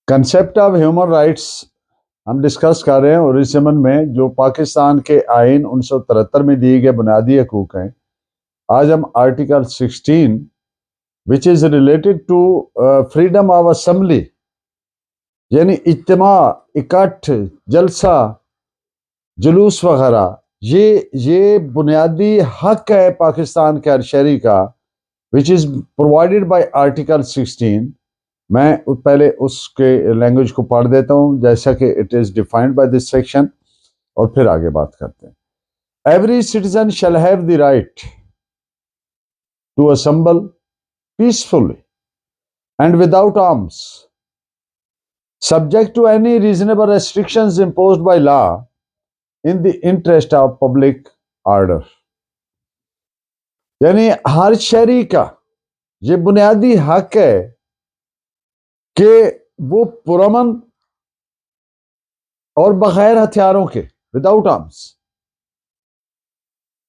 Concept of human rights ہم discuss کر رہے ہیں اور اس ضمن میں جو پاکستان کے آئین 1973 میں دیے گئے بنیادی حقوق ہیں. آج ہم article 16 which is related to freedom of assembly یعنی اجتماع، اکٹھ، جلسہ، جلوس وغیرہ، یہ بنیادی حق ہے پاکستان کے ہر شہری کا which is provided by article 16. میں پہلے اس کے لینگویج کو پڑھ دیتا ہوں جیسا کہ it is defined by this section اور پھر آگے بات کرتے ہیں. Every citizen shall have the right to assemble peacefully and without arms subject to any reasonable restrictions imposed by law in the interest of public order. یعنی ہر شہری کا یہ بنیادی حق ہے کہ وہ پرامن اور بغیر ہتھیاروں کے وداؤٹ آرمس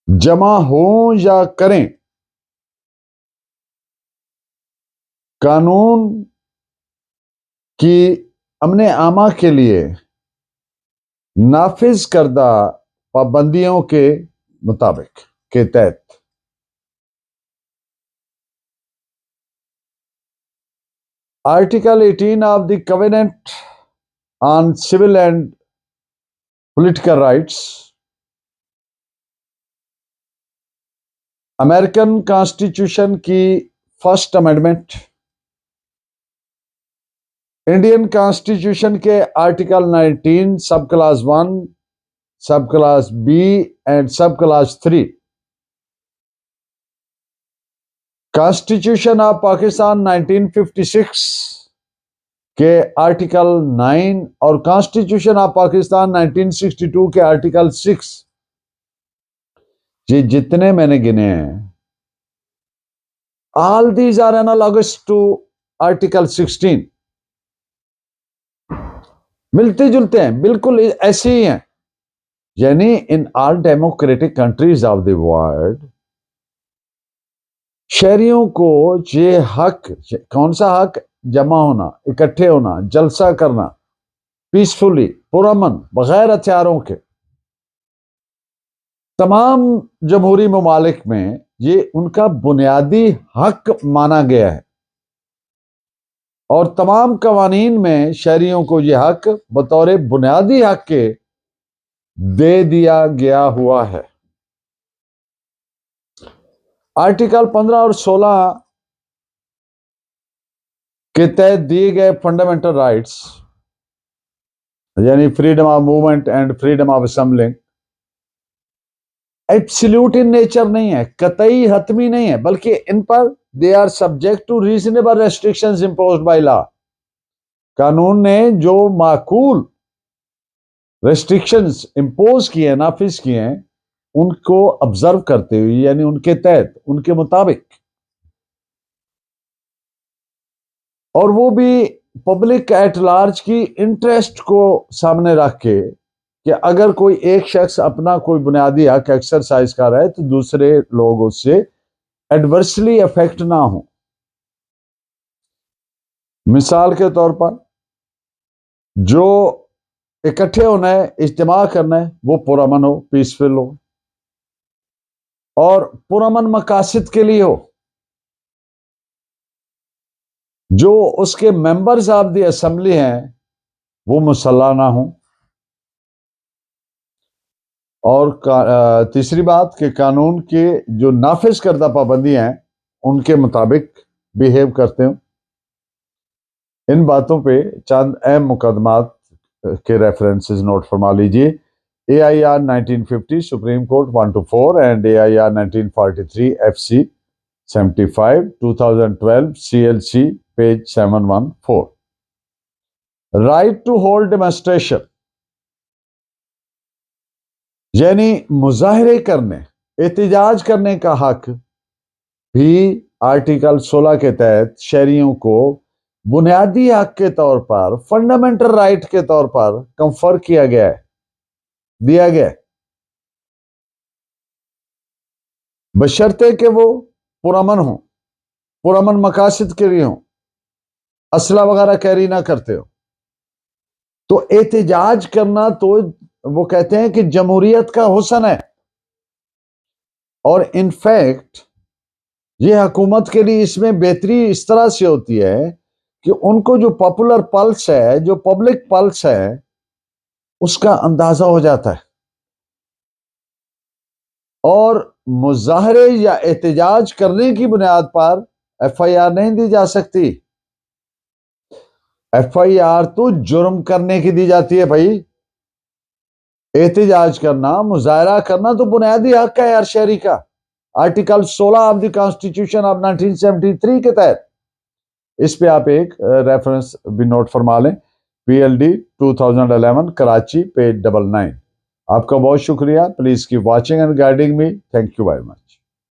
جمع ہوں یا کریں، قانون کی امن عامہ کے لیے نافذ کردہ پابندیوں کے مطابق کے تحت. Article 18 of the covenant on civil and political rights. American constitution کی فرسٹ امینڈمنٹ، انڈین کانسٹیٹیوشن کے article 19 sub class 1 sub class B and sub class 3، constitution of Pakistan 1956 کے آرٹیکل 9 اور کانسٹیٹیوشن آف پاکستان 1962 کے آرٹیکل 6، یہ جتنے میں نے گنے ہیں all these are analogous to article 16. ملتے جلتے ہیں، بالکل ایسے ہی ہیں. یعنی in all democratic countries of the world شہریوں کو یہ حق، کون سا حق؟ جمع ہونا، اکٹھے ہونا، جلسہ کرنا، پیسفلی، پرامن، بغیر ہتھیاروں کے. تمام جمہوری ممالک میں یہ ان کا بنیادی حق مانا گیا ہے اور تمام قوانین میں شہریوں کو یہ حق بطور بنیادی حق کے دے دیا گیا ہوا ہے. آرٹیکل 15 اور 16 کے تحت دیے گئے فنڈامنٹل رائٹس یعنی freedom of movement and freedom of assembling absolute in nature نہیں ہے، قطعی حتمی نہیں ہے، بلکہ ان پر they are subject to reasonable restrictions imposed by law. قانون نے جو معقول ریسٹرکشنز امپوز کیے ہیں، نافذ کیے ہیں، ان کو آبزرو کرتے ہوئے یعنی ان کے تحت، ان کے مطابق، اور وہ بھی پبلک ایٹ لارج کی انٹرسٹ کو سامنے رکھ کے کہ اگر کوئی ایک شخص اپنا کوئی بنیادی حق ایکسرسائز کر رہا ہے تو دوسرے لوگ اس سے ایڈورسلی افیکٹ نہ ہوں. مثال کے طور پر جو اکٹھے ہونا ہے، اجتماع کرنا ہے، وہ پرامن ہو، پیسفل ہو اور پرامن مقاصد کے لیے ہو. جو اس کے ممبرز آف دی اسمبلی ہیں وہ مسلح نہ ہوں. اور تیسری بات کہ قانون کے جو نافذ کردہ پابندیاں ہیں ان کے مطابق بیہیو کرتے ہوں. ان باتوں پہ چند اہم مقدمات کے ریفرنسز نوٹ فرما لیجیے. AIR 1950 supreme court 1-4 and AIR 1943 FC 75 2012 CLC page 714. Right to hold demonstration یعنی مظاہرے کرنے، احتجاج کرنے کا حق بھی آرٹیکل 16 کے تحت شہریوں کو بنیادی حق کے طور پر، فنڈامنٹل رائٹ کے طور پر کنفر کیا گیا ہے، دیا گیا ہے، بشرطے کہ وہ پرامن ہوں، پرامن مقاصد کے لیے ہوں، اسلحہ وغیرہ کیری نہ کرتے ہو. تو احتجاج کرنا تو وہ کہتے ہیں کہ جمہوریت کا حسن ہے، اور انفیکٹ یہ حکومت کے لیے اس میں بہتری اس طرح سے ہوتی ہے کہ ان کو جو پاپولر پلس ہے، جو پبلک پلس ہے، اس کا اندازہ ہو جاتا ہے، اور مظاہرے یا احتجاج کرنے کی بنیاد پر ایف آئی آر نہیں دی جا سکتی۔ ایف آئی آر تو جرم کرنے کی دی جاتی ہے بھائی۔ احتجاج کرنا، مظاہرہ کرنا تو بنیادی حق ہے ہر شہری کا، article 16 of the constitution of 1973 کے تحت۔ اس پہ آپ ایک ریفرنس بھی نوٹ فرما لیں، P L D 2011 Karachi page 99۔ آپ کا بہت شکریہ۔ Please keep watching and guiding me. Thank you very much.